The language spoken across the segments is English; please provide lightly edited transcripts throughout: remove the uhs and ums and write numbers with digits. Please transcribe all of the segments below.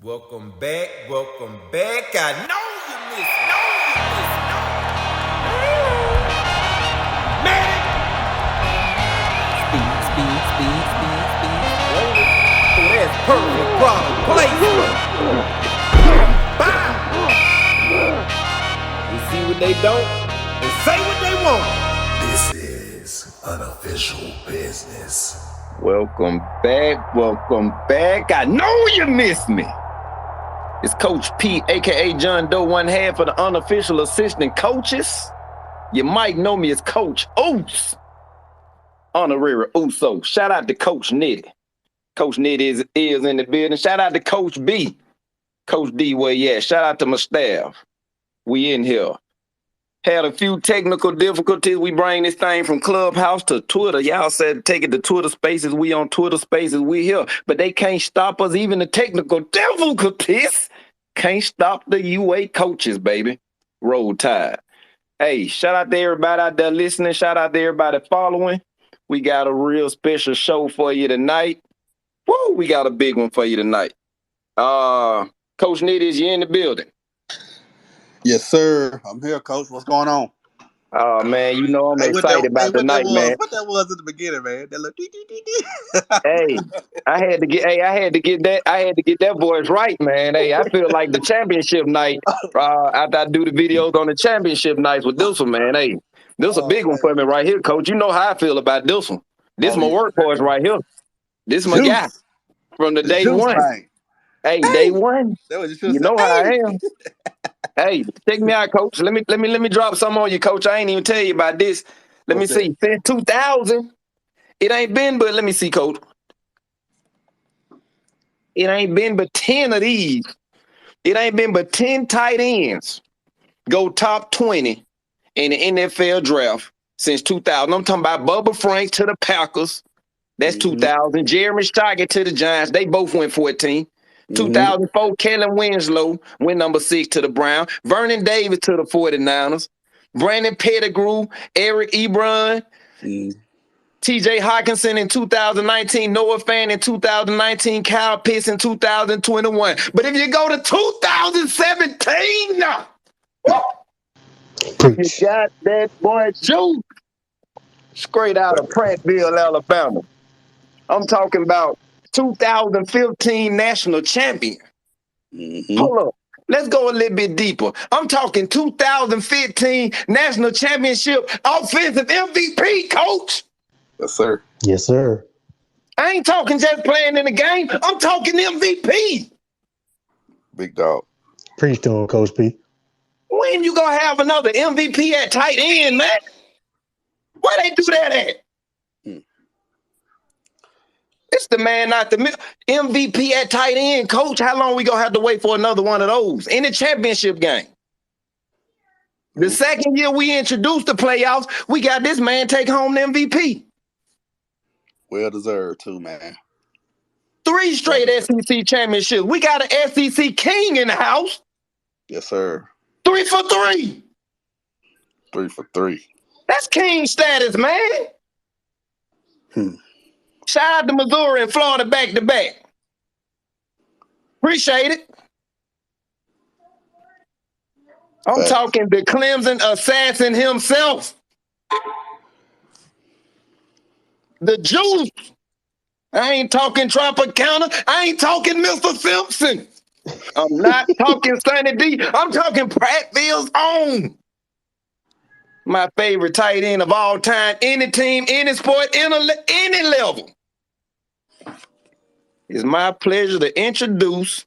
Welcome back. I know you missed Medic! Speed. So that's perfect product placement. Bow! You see what they don't and say what they want. This is unofficial business. Welcome back. I know you missed me. It's Coach P, aka John Doe, one half of the unofficial assistant coaches. You might know me as Coach Oos, honorary Uso. Shout out to Coach Nitty. Coach Nitty is in the building. Shout out to Coach B, Coach D, where you at? Shout out to my staff. We in here. Had a few technical difficulties. We bring this thing from Clubhouse to Twitter. Y'all said take it to Twitter Spaces. We on Twitter Spaces. We here. But they can't stop us. Even the technical difficulties can't stop the UACoaches, baby. Roll Tide. Hey, shout out to everybody out there listening. Shout out to everybody following. We got a real special show for you tonight. Woo, we got a big one for you tonight. Coach Nitty, is you in the building? Yes, sir. I'm here, Coach. What's going on? Oh, man, you know I'm excited about tonight, man. What that was at the beginning, man? That little Hey, I had to get that voice right, man. Hey, I feel like the championship night. After I do the videos on the championship nights with this one, man. Hey, this is a big one for me right here, Coach. You know how I feel about this one. This my workhorse right here. This my guy from the day one. Thing. Hey, day one. You know how I am. Hey, check me out, Coach. Let me drop something on you, Coach. I ain't even tell you about this. Let me see. Since 2000, it ain't been but, let me see, Coach. It ain't been but 10 of these. It ain't been but 10 tight ends go top 20 in the NFL draft since 2000. I'm talking about Bubba Frank to the Packers. That's 2000. Jeremy Stockett to the Giants. They both went 14. 2004, Kellen Winslow went number 6 to the Browns. Vernon Davis to the 49ers. Brandon Pettigrew, Eric Ebron, TJ Hawkinson in 2019, Noah Fan in 2019, Kyle Pitts in 2021. But if you go to 2017, you got that boy Juke straight out of Prattville, Alabama. I'm talking about 2015 national champion. Hold up. Let's go a little bit deeper. I'm talking 2015 national championship offensive MVP, Coach. Yes, sir. Yes, sir. I ain't talking just playing in the game. I'm talking MVP. Big dog. Preach to him, Coach P. When you gonna have another MVP at tight end, man? Where they do that at? It's the man, not the MVP at tight end, Coach. How long we gonna have to wait for another one of those in the championship game? The second year we introduced the playoffs, we got this man take home the MVP. Well deserved too, man. 3 straight SEC championships. We got an SEC king in the house. Yes, sir. 3 for 3. 3 for 3. That's king status, man. Shout out to Missouri and Florida back to back. Appreciate it. I'm talking the Clemson assassin himself. The Juice. I ain't talking Tropicana. I ain't talking Mr. Simpson. I'm not talking Sonny D. I'm talking Prattville's own. My favorite tight end of all time. Any team, any sport, any level. It's my pleasure to introduce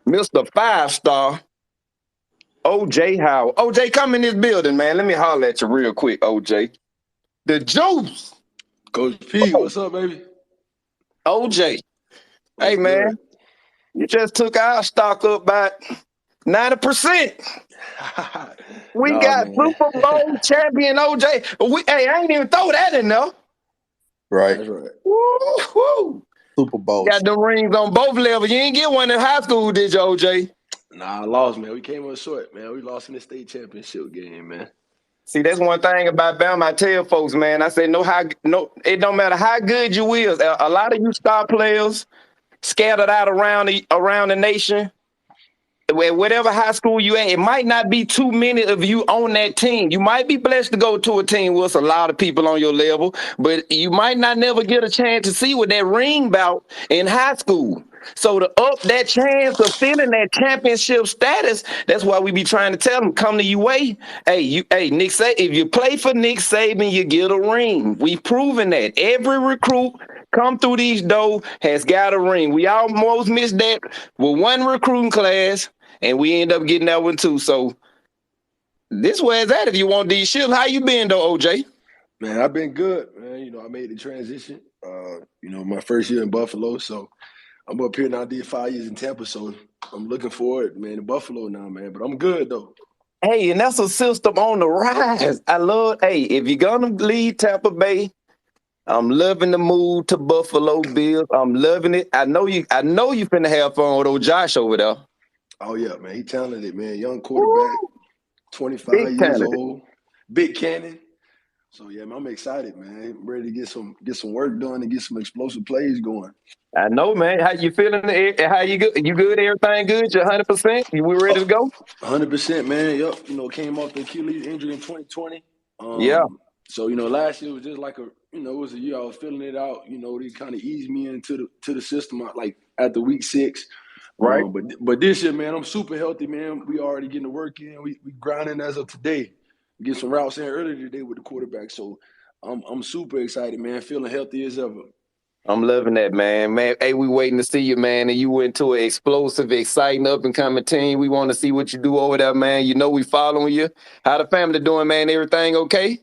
Mr. 5-star OJ Howard. OJ, come in this building, man. Let me holler at you real quick, OJ. The Juice. Coach P, what's up, baby? OJ. Hey, man. You just took our stock up by 90%. We got Super Bowl champion OJ. I ain't even throw that in there. Right. That's right. Woo-hoo. Super Bowl. Got the rings on both levels. You ain't get one in high school, did you, OJ? Nah, I lost, man. We came up short, man. We lost in the state championship game, man. See, that's one thing about Bama. I tell folks, man, I say, it don't matter how good you is. A lot of you star players, scattered out around the nation. Whatever high school you at, it might not be too many of you on that team. You might be blessed to go to a team with a lot of people on your level, but you might not never get a chance to see what that ring bout in high school. So to up that chance of feeling that championship status, that's why we be trying to tell them, come to UA. Hey, Nick Saban, if you play for Nick Saban, you get a ring. We've proven that. Every recruit come through these doors has got a ring. We almost missed that with one recruiting class, and we end up getting that one too. So this where it's at if you want these shit. How you been though, OJ? Man, I've been good, man. I made the transition. My first year in Buffalo, so I'm up here now. I did 5 years in Tampa, so I'm looking forward, man, to Buffalo now, man. But I'm good though. Hey, and that's a system on the rise. I love. Hey, if you're gonna leave Tampa Bay, I'm loving the move to Buffalo Bills. I'm loving it. I know you finna have fun with old Josh over there. Oh yeah, man. He talented, man. Young quarterback, 25 Big years talented. old, big cannon. So yeah, man, I'm excited, man. I'm ready to get some work done and get some explosive plays going. I know, man. How you feeling? How you good? You good? Everything good? You 100%? We ready to go? 100%, man. Yep. Came off the Achilles injury in 2020. Yeah. So last year was just like it was a year I was filling it out. They kind of eased me into the system like after week 6. Right. But this year, man, I'm super healthy, man. We already getting the work in. We grinding as of today. Get some routes in earlier today with the quarterback. So I'm super excited, man. Feeling healthy as ever. I'm loving that, man. Hey, we waiting to see you, man. And you went to an explosive, exciting, up-and-coming team. We want to see what you do over there, man. We following you. How the family doing, man? Everything okay?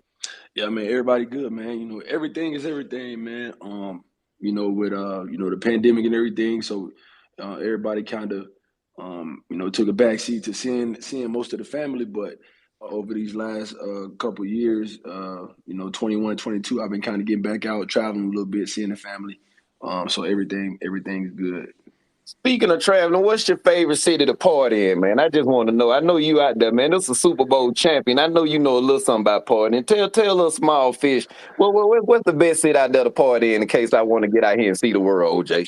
Yeah, man, everybody good, man. Everything is everything, man. With the pandemic and everything. So everybody kind of took a backseat to seeing most of the family, but over these last couple of years, 21, 22, I've been kind of getting back out, traveling a little bit, seeing the family. So everything's good. Speaking of traveling, what's your favorite city to party in, man? I just want to know. I know you out there, man. This is a Super Bowl champion. I know you know a little something about partying. Tell us, small fish. What's the best city out there to party in case I want to get out here and see the world, OJ?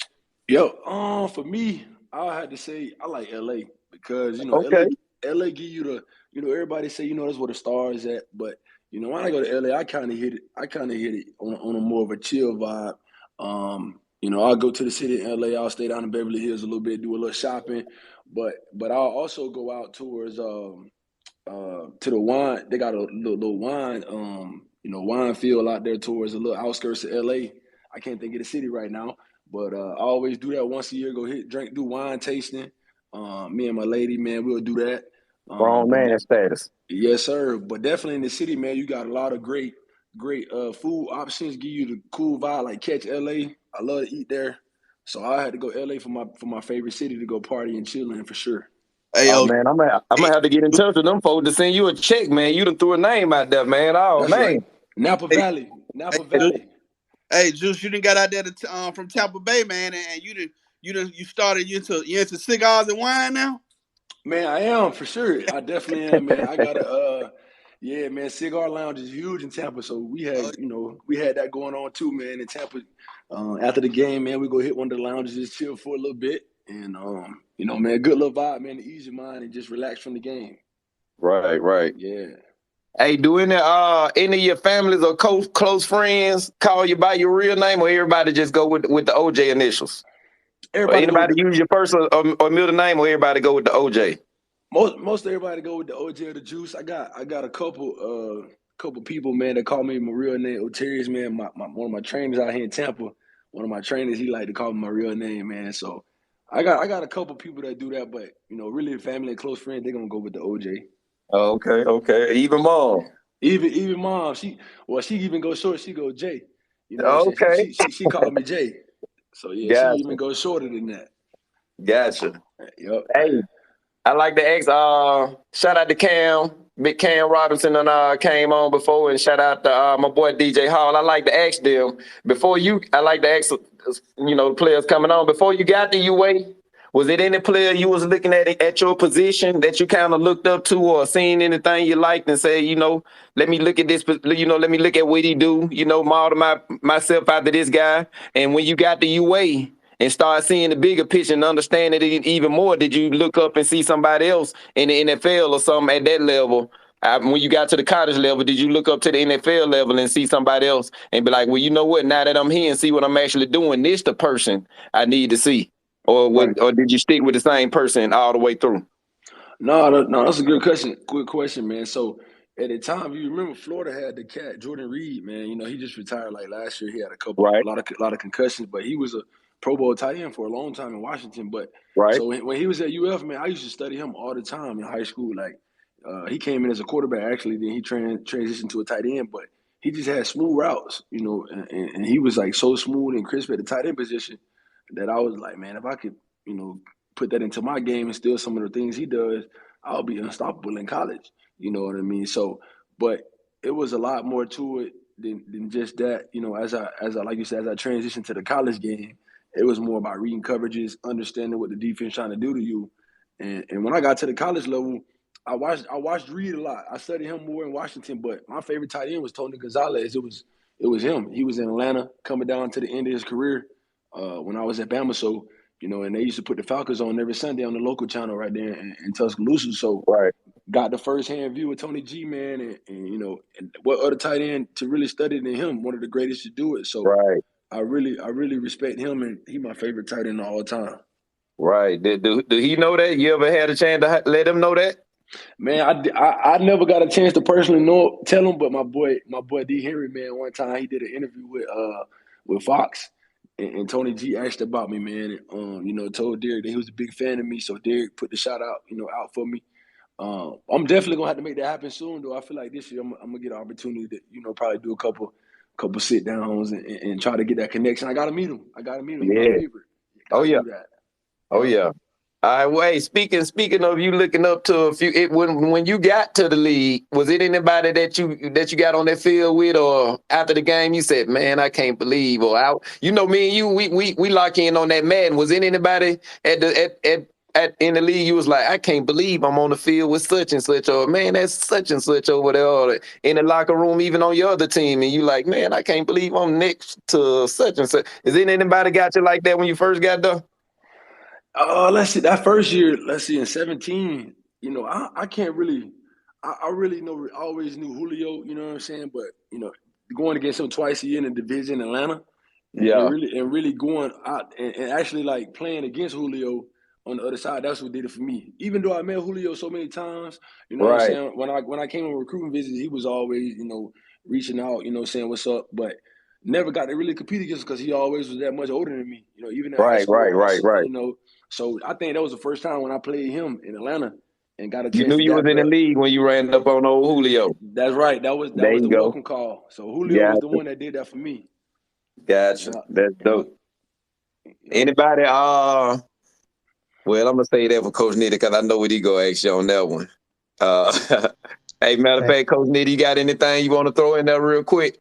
For me, I had to say I like LA because Okay. LA give you the everybody say that's where the stars at, but when I go to LA, I kind of hit it on a more of a chill vibe. I'll go to the city in LA. I'll stay down in Beverly Hills a little bit, do a little shopping, but I'll also go out towards to the wine. They got a little wine wine field out there towards the little outskirts of LA. I can't think of the city right now, but I always do that once a year. Go do wine tasting. Me and my lady, man, we'll do that. Wrong man status. Yes, sir. But definitely in the city, man, you got a lot of great food options. Give you the cool vibe, like Catch LA. I love to eat there, so I had to go LA for my favorite city to go party and chill in for sure. Hey, Oh man, I'm gonna have to get in touch with them folks to send you a check, man. You done threw a name out there, man. Oh That's man, right. Napa Valley. hey, Juice, you done got out there from Tampa Bay, man, and you started you into cigars and wine now. Man, I am for sure. I definitely am, man. I got man. Cigar Lounge is huge in Tampa, so we had that going on too, man. In Tampa, after the game, man, we go hit one of the lounges, just chill for a little bit, and man, good little vibe, man, to ease your mind and just relax from the game. Right. Yeah. Hey, do any of your families or close friends call you by your real name, or everybody just go with the OJ initials? Everybody Or anybody use your first or middle name, or everybody go with the OJ? Most everybody go with the OJ or the Juice. I got a couple people, man, that call me my real name, Otarius, man. One of my trainers out here in Tampa, one of my trainers, he like to call me my real name, man. So I got a couple people that do that, but really family and close friends, they're gonna go with the OJ. Okay. Even mom. Even mom, she even goes short, she goes J. What I'm Okay. saying? She called me J. So yeah, Gotcha. she even goes shorter than that. Gotcha. Yep. Hey, I like to ask, shout out to Cam, Big Cam Robinson, and came on before, and shout out to my boy DJ Hall. I like to ask them, I like to ask, the players coming on, before you got the UA, was it any player you was looking at your position that you kind of looked up to, or seen anything you liked and say, let me look at this, let me look at what he do, model myself after this guy. And when you got the UA, and start seeing the bigger picture and understanding it even more? Did you look up and see somebody else in the NFL or something at that level? When you got to the college level, did you look up to the NFL level and see somebody else and be like, well, you know what? Now that I'm here and see what I'm actually doing, this the person I need to see. Or did you stick with the same person all the way through? No, that's a good question. Good question, man. So at the time, you remember Florida had the cat Jordan Reed, man. You know, he just retired like last year. He had Right. a lot of concussions, but he was a Pro Bowl tight end for a long time in Washington. But Right. so when he was at UF, man, I used to study him all the time in high school. Like he came in as a quarterback actually, then he transitioned to a tight end, but he just had smooth routes, you know, and he was like so smooth and crisp at the tight end position that I was like, man, if I could, you know, put that into my game and steal some of the things he does, I'll be unstoppable in college. You know what I mean? So, but it was a lot more to it than just that. You know, as I like you said, as I transitioned to the college game, it was more about reading coverages, understanding what the defense trying to do to you. And when I got to the college level, I watched Reed a lot. I studied him more in Washington, but my favorite tight end was Tony Gonzalez. It was him. He was in Atlanta, coming down to the end of his career when I was at Bama. So, you know, and they used to put the Falcons on every Sunday on the local channel right there in Tuscaloosa. So Right. got the first-hand view of Tony G, man, and you know, and what other tight end to really study than him, one of the greatest to do it. So Right. I really respect him, and he my favorite tight end of all time. Right. Do he know that? You ever had a chance to let him know that? Man, I never got a chance to personally tell him, but my boy D Henry, man, one time he did an interview with Fox, and Tony G asked about me, man, and you know, told Derek that he was a big fan of me, so Derek put the shout out, you know, out for me. I'm definitely gonna have to make that happen soon, though. I feel like this year I'm gonna get an opportunity to, you know, probably do a couple sit downs and try to get that connection. I gotta meet him. He's my Yeah. favorite. Oh yeah. Do that. Oh yeah. All right. Wait. Speaking of you looking up to a few, when you got to the league, was it anybody that you got on that field with, or after the game you said, "Man, I can't believe," or you know, me and you, we lock in on that Madden. Was it anybody in the league you was like, "I can't believe I'm on the field with such and such," or "Man, that's such and such over there," or in the locker room, even on your other team, and you like, "Man, I can't believe I'm next to such and such." Is it anybody got you like that when you first got there? Let's see. That first year, let's see, in 17, you know, I can't really, I really know, I always knew Julio, you know what I'm saying? But, you know, going against him twice a year in the division in Atlanta Yeah. and really going out and actually like playing against Julio on the other side, that's what did it for me. Even though I met Julio so many times, you know what I'm Right. saying? When I came on recruiting visits, he was always, you know, reaching out, you know, saying what's up, but never got to really compete against because he always was that much older than me, you know, even in high Right. school, Right. you know. So I think that was the first time when I played him in Atlanta and got a You chance knew to you was dap in it the up. league when you ran up on old Julio. That's right. That was There you the go. welcome call. So Julio was the Gotcha. one that did that for me. Gotcha. Yeah. That's Yeah. dope. Anybody? Well, I'm gonna say that for Coach Nitty because I know what he go ask you on that one. Hey, matter of fact, Coach Nitty, you got anything you want to throw in there real quick?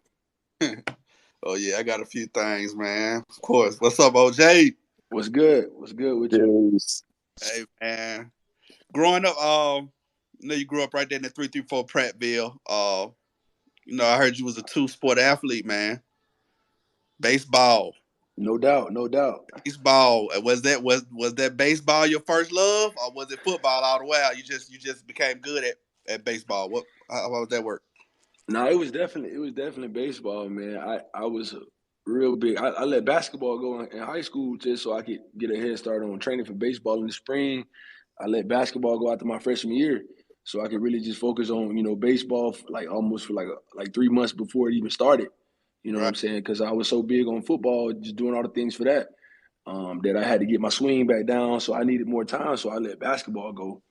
Oh yeah, I got a few things, man. Of course. What's up, OJ? What's good? What's good with you? Yes. Hey man. Growing up, you know, you grew up right there in the 334 Prattville. You know, I heard you was a two-sport athlete, man. Baseball. No doubt. No doubt. Baseball. Was that baseball your first love, or was it football all the way out? You just became good at baseball. How would that work? No, it was definitely baseball, man. I was real big. I let basketball go in high school just so I could get a head start on training for baseball in the spring. I let basketball go after my freshman year, so I could really just focus on, you know, baseball like almost for like 3 months before it even started. You know what Right. I'm saying? Because I was so big on football, just doing all the things for that, that I had to get my swing back down. So I needed more time, so I let basketball go.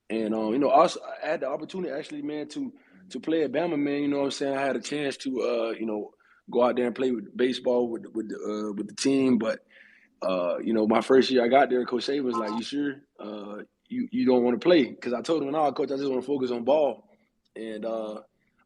And you know, also I had the opportunity actually, man, to play at Bama, man. You know what I'm saying? I had a chance to you know, go out there and play with baseball with the team. But you know, my first year I got there, Coach Saban was like, "You sure? You don't want to play?" Because I told him, "No, Coach, I just want to focus on ball." And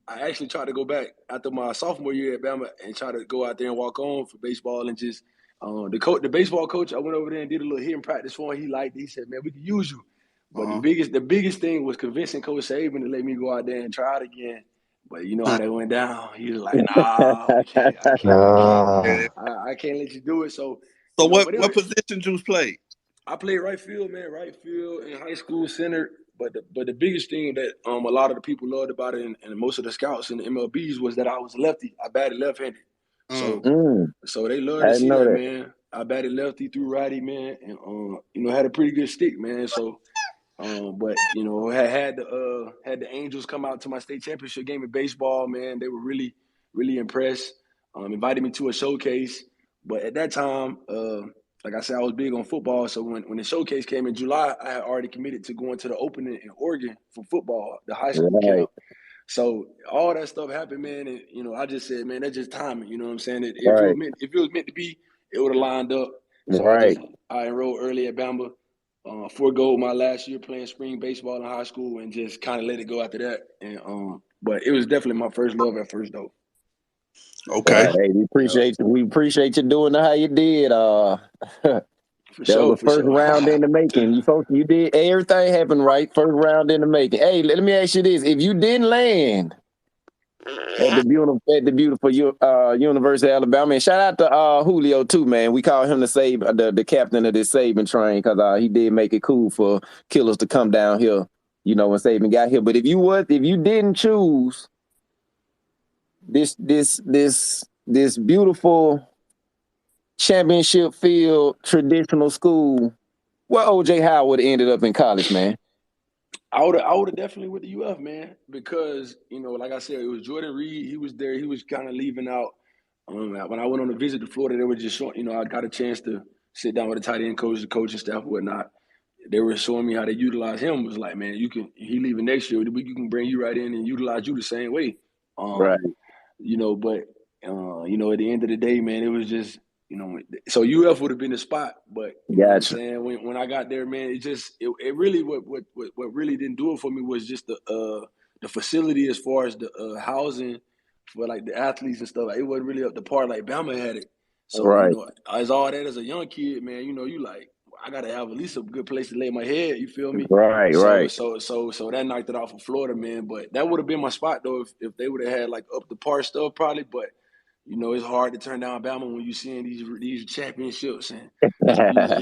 I actually tried to go back after my sophomore year at Bama and try to go out there and walk on for baseball and just the baseball coach. I went over there and did a little hitting practice for him. He liked it. He said, "Man, we can use you." But Uh-huh. the biggest thing was convincing Coach Saban to let me go out there and try it again. But you know how that went down. He was like, "Nah, we can't. I can't. Nah. I can't let you do it." So So You know, what position Juice played? I played right field, man. Right field in high school, center. But the biggest thing that a lot of the people loved about it, and most of the scouts in the MLBs, was that I was lefty. I batted left-handed. So they love I to didn't see know that, that. man. I batted lefty through righty, man, and had a pretty good stick, man. So, but had the Angels come out to my state championship game in baseball, man. They were really, really impressed. Invited me to a showcase, but at that time, like I said, I was big on football. So when the showcase came in July, I had already committed to going to the opening in Oregon for football, the high school Right. camp. So all that stuff happened, man, and I just said, man, that's just timing. You know what I'm saying? If Right. it was meant to be, it would have lined up. So Right. I enrolled early at Bama, forego my last year playing spring baseball in high school, and just kind of let it go after that. And but it was definitely my first love at first, though. Okay. Hey, we appreciate you doing how you did. For That was sure, the first round in the making. You did everything happened right. First round in the making. Hey, let me ask you this: if you didn't land at the beautiful University of Alabama, and shout out to Julio too, man. We call him the captain of this Saban train, because he did make it cool for killers to come down here, when Saban got here. But if you didn't choose this beautiful championship field traditional school, where OJ Howard ended up in college, man? I would have definitely with the UF, man, because like I said, it was Jordan Reed. He was there. He was kind of leaving out. When I went on a visit to Florida, they were just showing. I got a chance to sit down with the tight end coach, the coaching staff, and whatnot. They were showing me how they utilize him. It was like, man, he leaving next year. We can bring you right in and utilize you the same way. Right. But at the end of the day, man, it was just. So UF would have been the spot, but you know what I'm saying, when I got there, man, it really what really didn't do it for me was just the facility as far as the housing for like the athletes and stuff. Like, it wasn't really up to par like Bama had it. So as all that as a young kid, man, you like, I gotta have at least a good place to lay my head. You feel me? Right. So that knocked it off of Florida, man. But that would have been my spot though if they would have had like up to par stuff probably, but. It's hard to turn down Bama when you're seeing these championships, and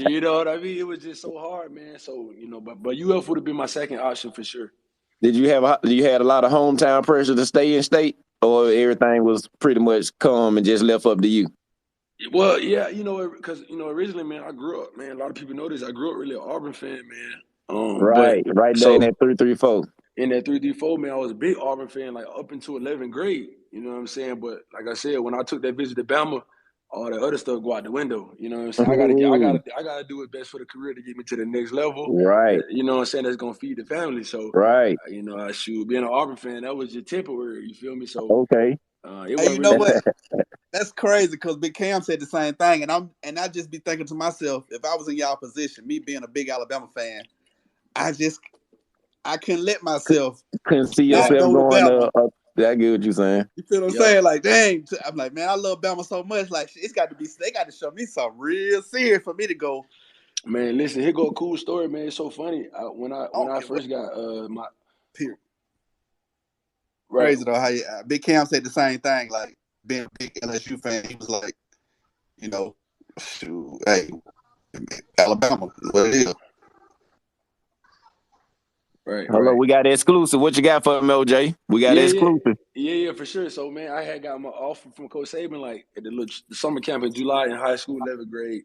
you know what I mean. It was just so hard, man. So but UF would have been my second option for sure. Did you had a lot of hometown pressure to stay in state, or everything was pretty much calm and just left up to you? Well, yeah, because originally, man, I grew up, man. A lot of people know this. I grew up really an Auburn fan, man. Right there in that 3-3-4. In that 3-3-4, man, I was a big Auburn fan, like up until 11th grade. You know what I'm saying? But like I said, when I took that visit to Bama, all the other stuff go out the window. You know what I'm saying? I gotta do it best for the career to get me to the next level. Right. You know what I'm saying? That's gonna feed the family. So right. Being an Auburn fan, that was just temporary. You feel me? So okay. It wasn't really what? That's crazy because Big Cam said the same thing, and I just be thinking to myself, if I was in y'all position, me being a big Alabama fan, I couldn't let myself. Couldn't see yourself going up. I get what you're saying. You feel what I'm saying? Like, dang, I'm like, man, I love Bama so much. Like, they got to show me something real serious for me to go. Man, listen, here go a cool story, man. It's so funny. When I first got my period. Right. Crazy though, how Big Cam said the same thing. Like, being a big LSU fan, he was like, shoot, hey, Alabama, what it is. Right. Hello, we got exclusive. What you got for him, OJ? We got exclusive. Yeah, for sure. So, man, I had got my offer from Coach Saban, like, at the summer camp in July in high school, 11th grade.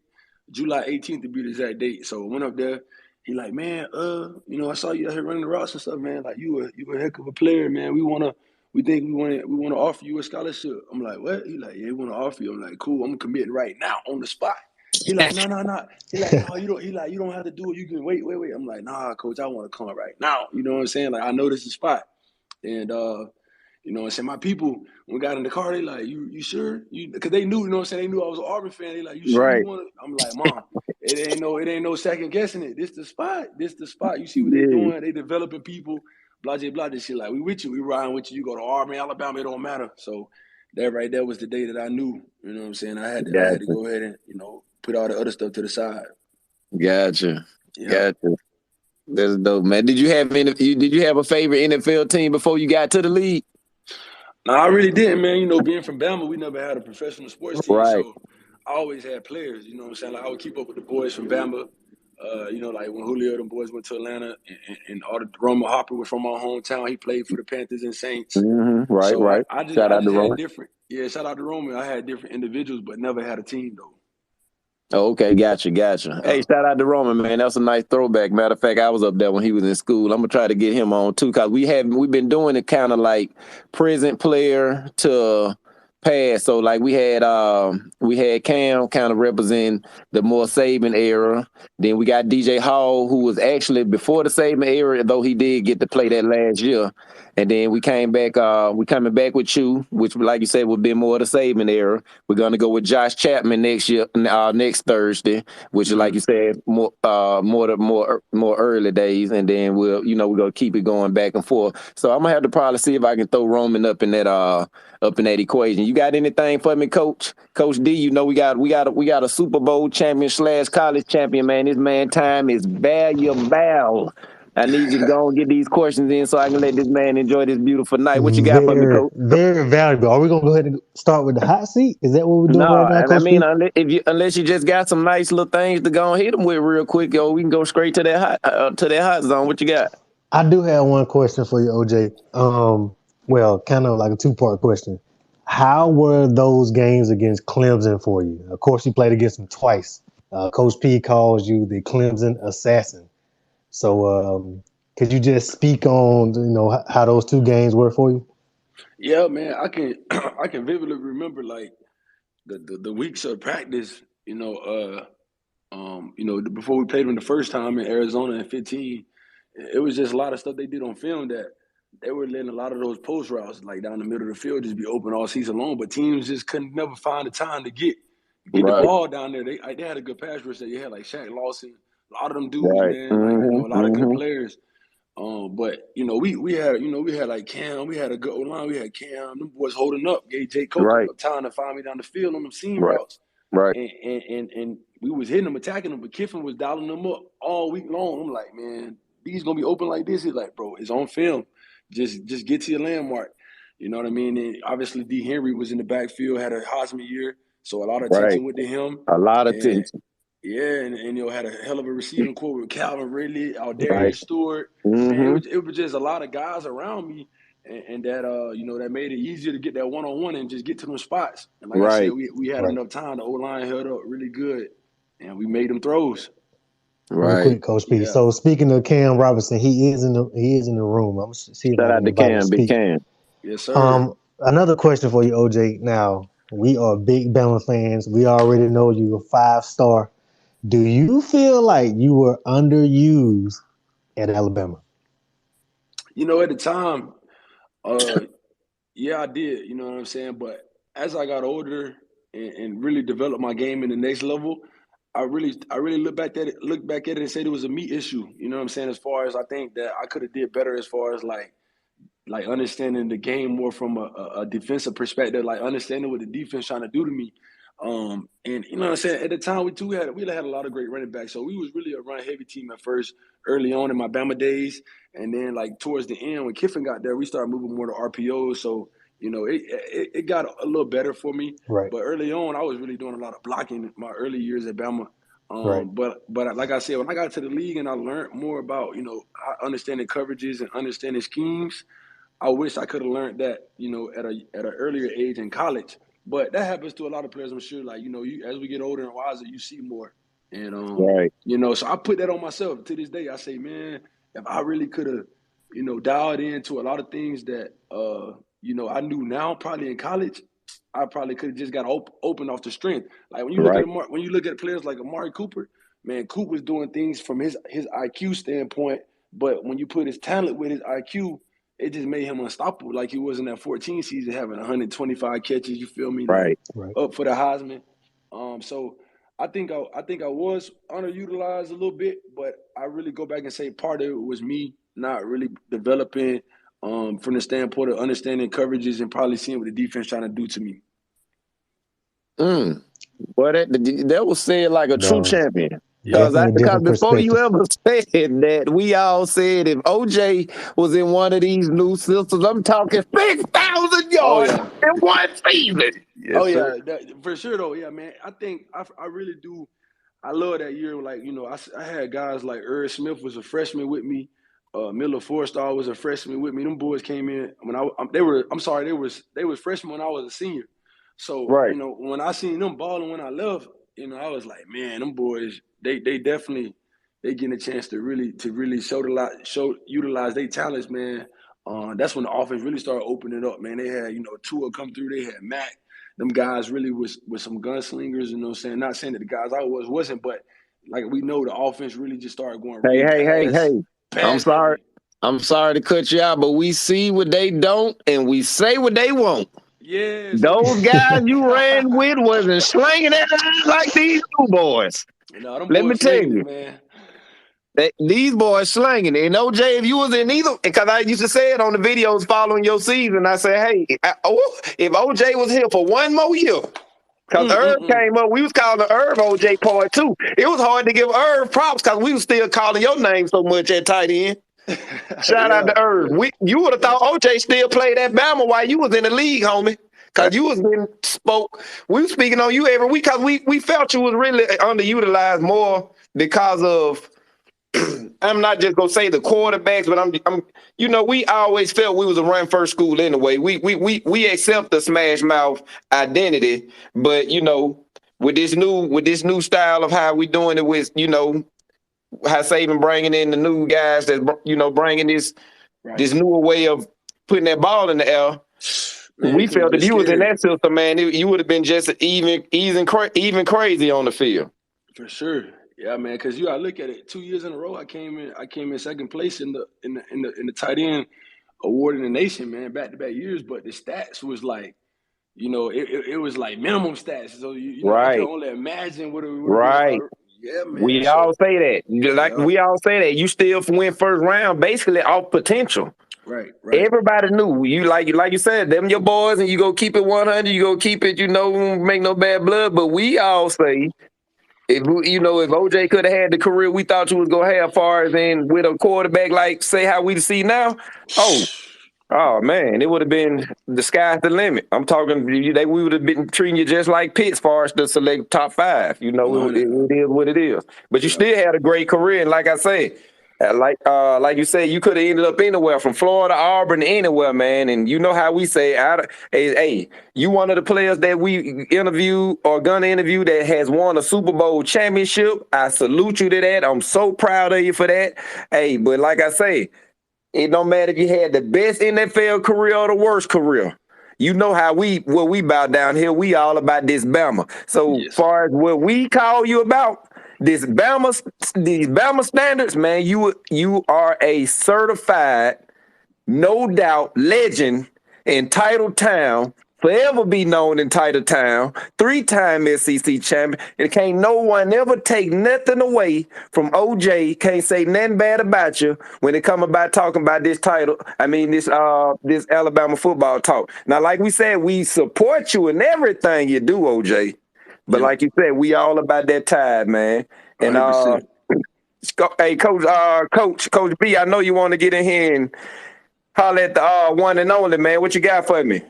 July 18th to be the exact date. So I went up there. He like, man, I saw you out here running the routes and stuff, man. Like, you a heck of a player, man. We want to offer you a scholarship. I'm like, what? He like, yeah, we want to offer you. I'm like, cool. I'm committing right now on the spot. He like, no. He like, no, you don't. He like, you don't have to do it. You can wait. I'm like, nah, coach, I want to come right now. You know what I'm saying? Like, I know this is the spot. And you know what I'm saying? My people, when we got in the car, they like, you sure? Because they knew, you know what I'm saying? They knew I was an Auburn fan. They like, you sure you want to? I'm like, Mom, it ain't no second guessing it. This the spot. You see what they doing? They developing people, blah, blah, blah, this shit. Like, we with you. We riding with you. You go to Auburn, Alabama, it don't matter. So that right there was the day that I knew, you know what I'm saying? I had to go ahead and, put all the other stuff to the side. Gotcha. That's dope, man. Did you have a favorite NFL team before you got to the league? No, I really didn't, man. Being from Bama, we never had a professional sports team. Right. So I always had players, you know what I'm saying? Like I would keep up with the boys from Bama. You know, like when Julio, them boys went to Atlanta, and all the Roman Hopper was from my hometown. He played for the Panthers and Saints. Right, So right. I just Shout out to had Roman. different. Yeah, shout out to Roman. I had different individuals, but never had a team though. Oh, okay, gotcha. Hey, shout out to Roman, man. That's a nice throwback. Matter of fact, I was up there when he was in school. I'm gonna try to get him on too, cause we've been doing it kind of like present player to past. So like we had Cam kind of represent the more Saban era. Then we got DJ Hall, who was actually before the Saban era, though he did get to play that last year. And then we came back. We coming back with you, which, like you said, would be more of the Saban era. We're gonna go with Josh Chapman next year, next Thursday, which is, like you said, more early days. And then we're gonna keep it going back and forth. So I'm gonna have to probably see if I can throw Roman up in that equation. You got anything for me, Coach? Coach D, we got a Super Bowl champion / college champion, man. This man time is valuable. I need you to go and get these questions in so I can let this man enjoy this beautiful night. What you got for me, Very, Coach? very valuable. Are we going to go ahead and start with the hot seat? Is that what we're doing No, right now, and I Coach mean, P? unless you just got some nice little things to go and hit them with real quick, we can go straight to that hot zone. What you got? I do have one question for you, OJ. Well, kind of like a two-part question. How were those games against Clemson for you? Of course, you played against them twice. Coach P calls you the Clemson assassin. So, could you just speak on how those two games were for you? Yeah, man, I can I can vividly remember like the weeks of practice. Before we played them the first time in Arizona in 15, it was just a lot of stuff they did on film that they were letting a lot of those post routes like down the middle of the field just be open all season long. But teams just couldn't never find the time to get the Right, ball down there. They had a good pass rush that you had like Shaq Lawson, a lot of them dudes, right. man. Like a lot of good players. But we had like Cam, we had a good line, we had Cam, them boys holding up, gave Jay Coker Right, enough time to find me down the field on them seam right, routes. right, And we was hitting them, attacking them, but Kiffin was dialing them up all week long. I'm like, man, these gonna be open like this. He's like, bro, it's on film. Just get to your landmark. You know what I mean? And obviously D. Henry was in the backfield, had a Heisman year, so a lot of right. attention went to him. A lot of And attention. yeah, and had a hell of a receiving core with Calvin Ridley, Right. Darius Stewart. Man, it was just a lot of guys around me, and that that made it easier to get that one-on-one and just get to them spots. And like I said, Right, we had Right. enough time. The O-line held up really good, and we made them throws. Real right. quick, Coach P. Yeah. So speaking of Cam Robinson, he is in the room. I'm gonna see if Shout I out can to invite him to Cam, Big speak. Cam. Yes, sir. Another question for you, OJ. Now we are big Bama fans. We already know you a 5-star. Do you feel like you were underused at Alabama? At the time, yeah, I did. You know what I'm saying? But as I got older and really developed my game in the next level, I really look back at it and said it was a me issue. You know what I'm saying? As far as I think that I could have did better as far as like understanding the game more from a defensive perspective, like understanding what the defense trying to do to me. And you know what I'm saying? At the time, we had a lot of great running backs, so we was really a run heavy team at first, early on in my Bama days, and then like towards the end when Kiffin got there, we started moving more to RPOs. So it got a little better for me. Right. But early on, I was really doing a lot of blocking in my early years at Bama. Right. But like I said, when I got to the league and I learned more about understanding coverages and understanding schemes, I wish I could have learned that, at an earlier age in college. But that happens to a lot of players, I'm sure. Like, as we get older and wiser, you see more. And Right, so I put that on myself to this day. I say, man, if I really could have, dialed into a lot of things that I knew now, probably in college, I probably could have just got open off the strength. Like when you look right, at players like Amari Cooper, man, Coop was doing things from his IQ standpoint, but when you put his talent with his IQ, it just made him unstoppable. Like he was in that 14 season having 125 catches, you feel me? Like right. Right. up for the Heisman. So I think I was underutilized a little bit, but I really go back and say part of it was me not really developing from the standpoint of understanding coverages and probably seeing what the defense trying to do to me. Boy, that was said like a true No. champion. Definitely Because different before you perspective. ever said that, we all said if OJ was in one of these new systems, I'm talking 6,000 Oh yards yeah. in one season. Oh yeah, for sure though. Yeah, man. I think I really do. I love that year. Like I had guys like Irv Smith was a freshman with me. Miller Forstar was a freshman with me. Them boys came in when they was freshmen when I was a senior. So Right. when I seen them balling when I left, I was like, man, them boys they definitely they getting a chance to really utilize their talents, man. That's when the offense really started opening up, man. They had Tua come through. They had Mac. Them guys really was some gunslingers. You know what I'm saying? Not saying that the guys I wasn't, but like we know the offense really just started going Hey, real hey, hey, hey. I'm pass sorry. heavy. I'm sorry to cut you out, but we see what they don't and we say what they won't. Yeah, so Those guys you ran with wasn't slinging that line like these new boys. no, them Let me boys tell slinging it, you. man. These boys slanging it. And OJ, if you was in either, because I used to say it on the videos following your season, I said, hey, if OJ was here for one more year, because Irv came up, we was calling the Irv OJ part two. It was hard to give Irv props because we was still calling your name so much at tight end. Shout out Yeah, to Irv. You would have thought OJ still played at Bama while you was in the league, homie. Because you was getting spoke. We was speaking on you every week because we felt you was really underutilized more because of I'm not just gonna say the quarterbacks, but we always felt we was a run first school anyway. We accept the smash mouth identity, but with this new style of how we doing it with how Saban bringing in the new guys that bringing this right. this newer way of putting that ball in the air. Man, We it could have felt been if you was in scary. that system, man, you would have been just even crazy on the field. For sure. Yeah, man. Because you gotta look at it. 2 years in a row, I came in second place in the tight end award in the nation, man, back to back years. But the stats was like, it was like minimum stats. So I can Right, only imagine what it would have been right. like. Yeah, man. We all So say that. Like yeah, we all say that. You still win first round basically off potential. right. Everybody knew you like you said, them your boys, and you go keep it 100, you go keep it, make no bad blood. But we all say if OJ could have had the career we thought you was gonna have, far as in with a quarterback like say how we see now, oh man, it would have been the sky's the limit. I'm talking, we would have been treating you just like Pitt as far as to select top five. It 100. is what it is. But you Yeah. still had a great career, and like I say, like you said, you could have ended up anywhere from Florida, Auburn, anywhere, man. And you know how we say, hey, you one of the players that we interview or gonna interview that has won a Super Bowl championship. I salute you to that. I'm so proud of you for that. Hey, but like I say. It don't matter if you had the best NFL career or the worst career. You know how what we about down here. We all about this Bama. So Yes. far as what we call you about, these Bama standards, man, you are a certified, no doubt, legend in Title Town, forever be known in Title Town, 3-time SEC champion, and can't no one ever take nothing away from OJ, can't say nothing bad about you when it come about talking about this title, this Alabama football talk. Now, like we said, we support you in everything you do, OJ, but Yep. like you said, we all about that tide, man. And 100%. hey, Coach B, I know you want to get in here and holler at the one and only, man. What you got for me?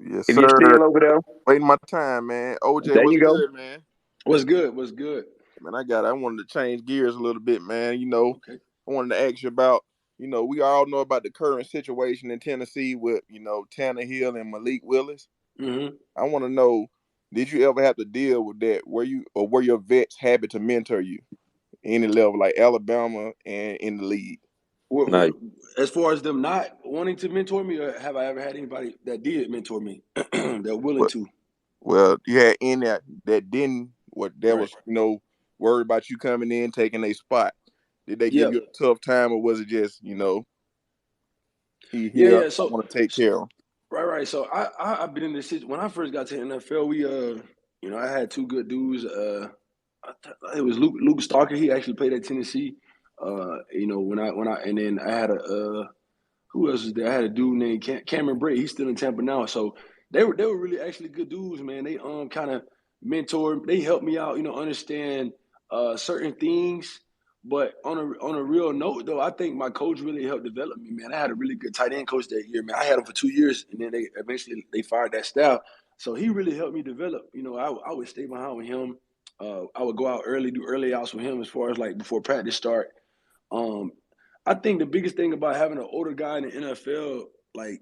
Yes, If you're sir. still over there. Waiting my time, man. OJ, There what's you go. good, man? What's good? What's good? Man, I wanted to change gears a little bit, man. Okay. I wanted to ask you about, we all know about the current situation in Tennessee with, Tannehill and Malik Willis. Mm-hmm. I want to know, did you ever have to deal with that? Were your vets happy to mentor you any level, like Alabama and in the league? Nice. As far as them not wanting to mentor me, or have I ever had anybody that did mentor me, that willing Well, to? well, you had any that didn't, Right. was, worried about you coming in, taking a spot. Did they give Yeah. you a tough time, or was it just, he Yeah. here, Yeah. I want to take care of him? Right. So I've been in this situation when I first got to the NFL. I had two good dudes. It was Luke Stalker. He actually played at Tennessee. And then I had who else was there? I had a dude named Cameron Brady. He's still in Tampa now. So they were really actually good dudes, man. They kind of mentored. They helped me out. Understand certain things. But on a real note, though, I think my coach really helped develop me, man. I had a really good tight end coach that year, man. I had him for 2 years, and then they eventually fired that staff. So he really helped me develop. You know, I would stay behind with him. I would go out early, do early outs with him as far as like before practice start. I think the biggest thing about having an older guy in the NFL, like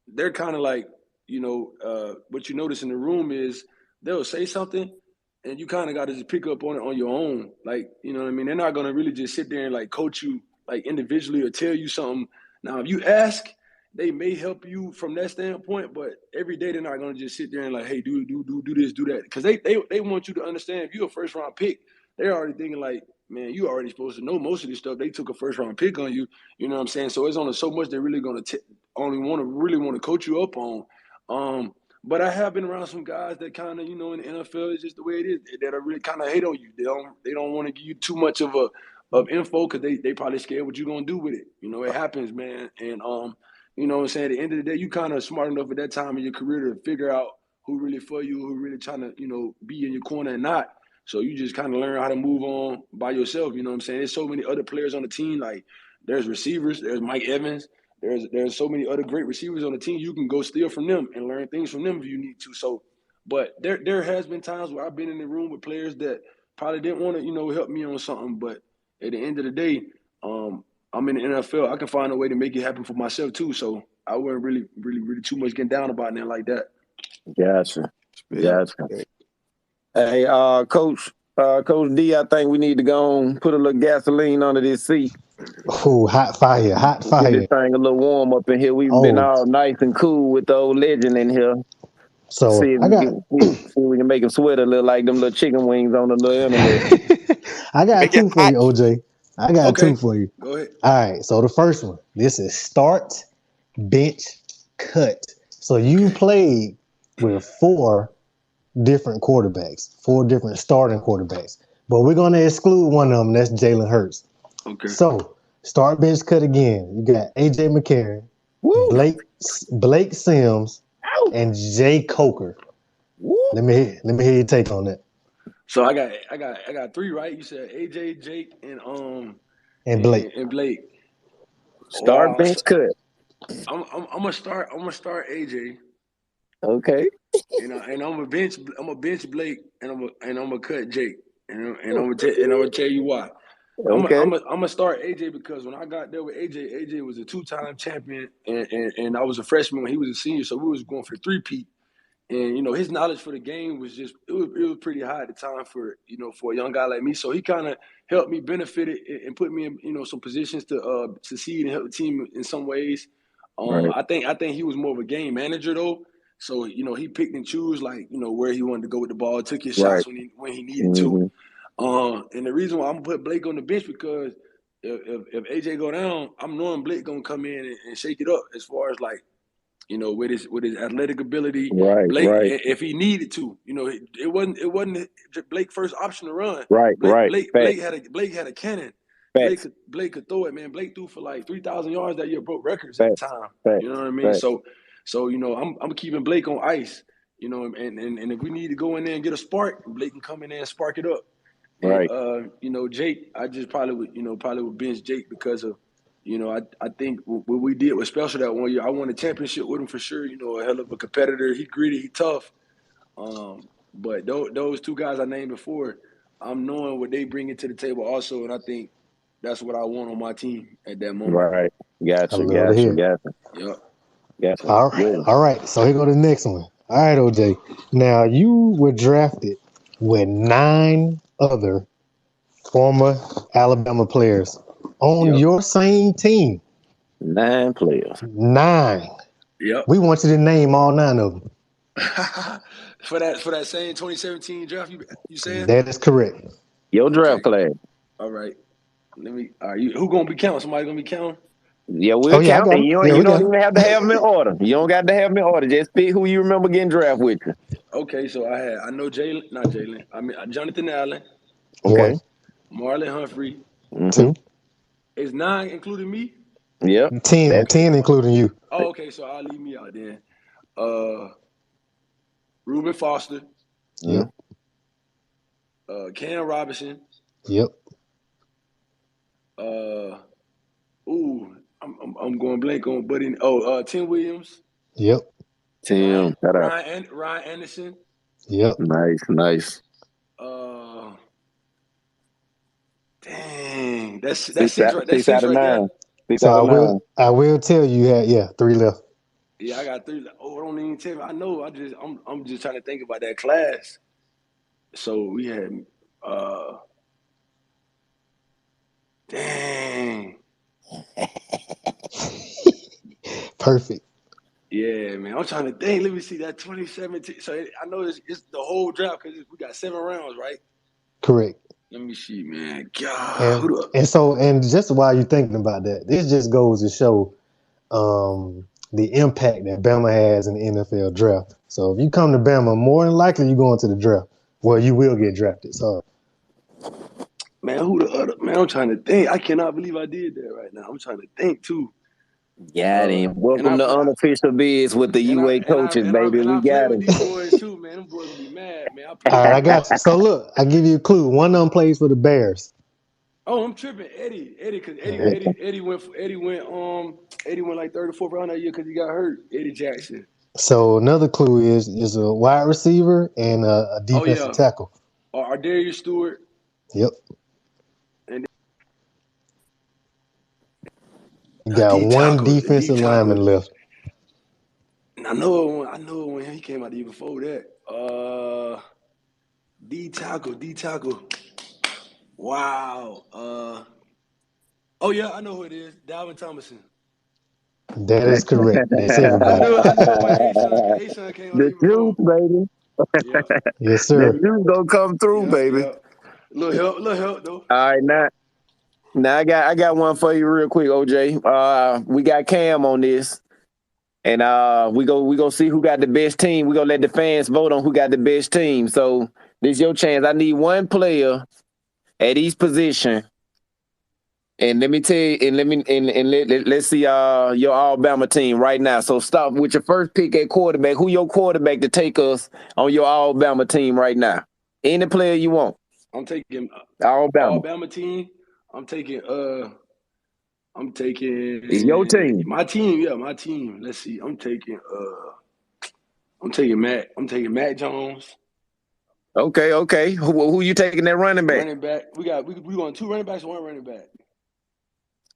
they're kind of like, what you notice in the room is they'll say something and you kind of got to just pick up on it on your own. Like, you know what I mean? They're not going to really just sit there and like coach you like individually or tell you something. Now, if you ask, they may help you from that standpoint, but every day they're not going to just sit there and like, hey, do this, do that. Because they want you to understand if you're a first round pick, they're already thinking like, man, you already supposed to know most of this stuff. They took a first round pick on you. You know what I'm saying? So it's only so much they're really going to only want to coach you up on. But I have been around some guys that kind of, in the NFL is just the way it is, that are really kind of hate on you. They don't want to give you too much of info because they probably scared what you're gonna do with it. It happens, man. And you know what I'm saying? At the end of the day, you kind of smart enough at that time in your career to figure out who really for you, who really trying to, be in your corner and not. So you just kind of learn how to move on by yourself. You know what I'm saying? There's so many other players on the team. Like there's receivers, there's Mike Evans. There's so many other great receivers on the team. You can go steal from them and learn things from them if you need to. So, but there has been times where I've been in the room with players that probably didn't want to, help me on something. But at the end of the day, I'm in the NFL. I can find a way to make it happen for myself too. So I wasn't really too much getting down about it like that. Gotcha. Hey, Coach D, I think we need to go on put a little gasoline under this seat. Oh, hot fire. Get this thing a little warm up in here. We've been all nice and cool with the old legend in here. So see if we can make him sweat a little like them little chicken wings on the little internet. I got two for you, OJ. I got two for you. Go ahead. All right. So the first one, this is start, bench, cut. So you played with 4 different quarterbacks, 4 different starting quarterbacks. But we're going to exclude one of them. That's Jalen Hurts. Okay. So start, bench, cut again. You got AJ McCarron, Blake Sims, and Jay Coker. Let me hear your take on that. So I got 3, right? You said AJ, Jake, and Blake. And Blake. Start, bench, cut. I'm gonna start AJ. Okay. And I'm gonna bench Blake, and I'm gonna cut Jake, and I'm gonna tell you why. Okay. I'm gonna start AJ because when I got there with AJ was a 2-time champion, and I was a freshman when he was a senior, so we was going for the 3-peat. And his knowledge for the game was just it was pretty high at the time for for a young guy like me. So he kind of helped me benefit it and put me in some positions to succeed and help the team in some ways. Right. I think he was more of a game manager though. So he picked and chose like where he wanted to go with the ball, took his shots when he needed to. And the reason why I'm gonna put Blake on the bench because if AJ go down, I'm knowing Blake gonna come in and shake it up as far as like with his athletic ability. Blake, if he needed to, it wasn't Blake's first option to run. Blake had a cannon. Blake could throw it, man. Blake threw for like 3,000 yards that year, broke records at the time. You know what I mean? So I'm keeping Blake on ice. And if we need to go in there and get a spark, Blake can come in there and spark it up. And, Jake, I just probably would bench Jake because of, I think what we did was special that one year. I won a championship with him for sure. A hell of a competitor. He gritty, he tough. But those 2 guys I named before, I'm knowing what they bring into the table also, and I think that's what I want on my team at that moment. Right. Gotcha. Yep. All right. So here go the next one. All right, OJ. Now you were drafted with 9 other former Alabama players on your same team. 9 players. 9. Yep. We want you to name all 9 of them. for that same 2017 draft you saying? That is correct. Your draft class. All right. Who gonna be counting? Somebody gonna be counting? Yeah, we'll count. And you don't even have to have them in order. You don't got to have them in order. Just pick who you remember getting drafted with you. Okay, so I know Jonathan Allen. Okay. Marlon Humphrey. 2. Is 9 including me? Yep. 10 including you. Oh, okay, so I'll leave me out then. Reuben Foster. Yeah. Cam Robinson. Yep. I'm going blank on Buddy. Tim Williams. Yep. Tim, shut up. Ryan Anderson. Yep. Nice. Dang, that's six right. Six That's six out of right nine. there. So I will tell you had 3 left. Yeah, I got 3. Oh, don't even tell me. I know. I'm just trying to think about that class. So we had dang. Perfect. Yeah, man. I'm trying to think. Let me see that 2017. So I know it's the whole draft because we got 7 rounds, right? Correct. Let me see, man. God. And just while you're thinking about that, this just goes to show the impact that Bama has in the NFL draft. So if you come to Bama, more than likely you're going to the draft. Well, you will get drafted. So, man, who the other man? I'm trying to think. I cannot believe I did that right now. I'm trying to think too. Got him. Welcome to Unofficial Biz with the UACoaches, baby. We got him. With these boys too, man. Them boys gonna be mad, man. all right, I got you. So look, I give you a clue. One of them plays for the Bears. Oh, I'm tripping, Eddie, because Eddie went like 3rd or 4th round that year because he got hurt. Eddie Jackson. So another clue is a wide receiver and a defensive tackle. Ardarius Stewart. Yep. And you got one defensive lineman left. I know when he came out the year before that. D tackle. Wow. Oh yeah, I know who it is. Dalvin Thomason. That is correct. That's everybody. I know when A-Son came out the juice, baby. Yeah. Yes, sir. The juice gonna come through, baby. Yeah. Little help though. All right, now I got one for you real quick, OJ. We got Cam on this. And we go see who got the best team. We're gonna let the fans vote on who got the best team. So this is your chance. I need one player at each position. And let me tell you, let's see your Alabama team right now. So start with your first pick at quarterback. Who your quarterback to take us on your Alabama team right now? Any player you want. I'm taking Alabama team. I'm taking it's your team. My team, yeah, my team. Let's see. I'm taking Matt Jones. Okay. Who you taking that running back? Running back. We going 2 running backs, 1 running back.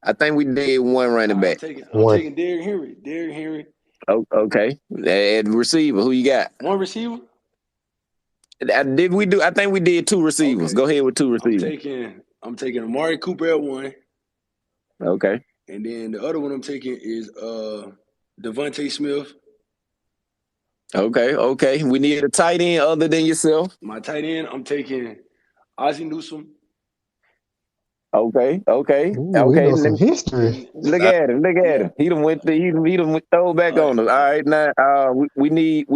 I think we did 1 running back. I'm taking Derrick Henry. Oh, okay. At receiver, who you got? 1 receiver? Did we do? I think we did 2 receivers. Okay. Go ahead with 2 receivers. I'm taking Amari Cooper at 1. Okay. And then the other one I'm taking is Devontae Smith. Okay. We need a tight end other than yourself. My tight end, I'm taking Ozzie Newsome. Okay. We know some history. Look at him. He done went throw back on us. All right, now we need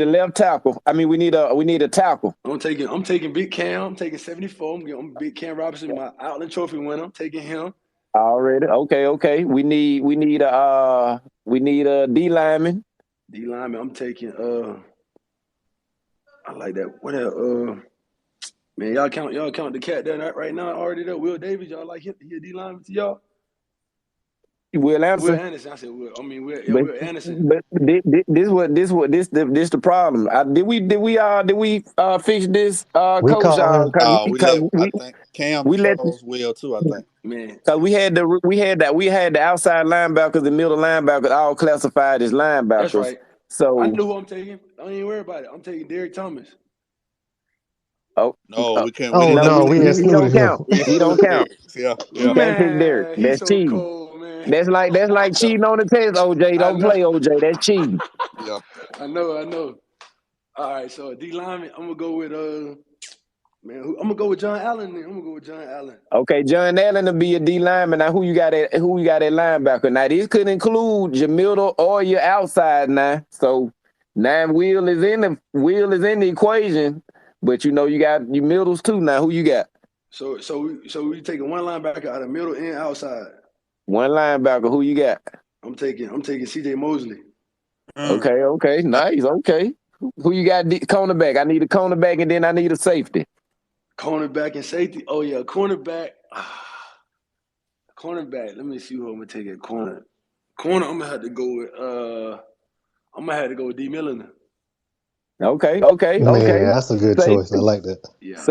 a left tackle. I mean, we need a tackle. I'm taking Big Cam. I'm taking 74. I'm Big Cam Robinson, my Outland Trophy winner. I'm taking him. Already. Okay. We need a D lineman. I'm taking I like that. What man, y'all count the cat there right now already there. Will Davis, y'all like him? He a D lineman to y'all? Will Anderson. I said Will. I mean Will Anderson. But this the problem. Did we fix this coach? I think Cam chose Will too. I think. Man, because we had the outside linebackers, the middle linebackers, all classified as linebackers. That's right. So I know who I'm taking. Don't even worry about it. I'm taking Derek Thomas. Oh no, we can't. We don't count. He don't count. Yeah. Can't pick Derek. That's so cheating. cold, man. That's like cheating on the test. OJ, don't play OJ. That's cheating. Yeah. I know. All right, so D lineman, I'm gonna go with I'm gonna go with John Allen. Okay, John Allen will be a D lineman. Now who you got at linebacker? Now this could include your middle or your outside now. So now Will is in the equation, but you got your middles too. Now who you got? So we taking 1 linebacker out of middle and outside. 1 linebacker. Who you got? I'm taking CJ Mosley. Okay, nice. Okay, who you got? Cornerback. I need a cornerback, and then I need a safety. Cornerback and safety. Oh yeah, cornerback. Cornerback. Let me see who I'm gonna take at corner. Corner, I'm gonna have to go with D. Milliner. Okay. Man, that's a good choice. I like that. Yeah.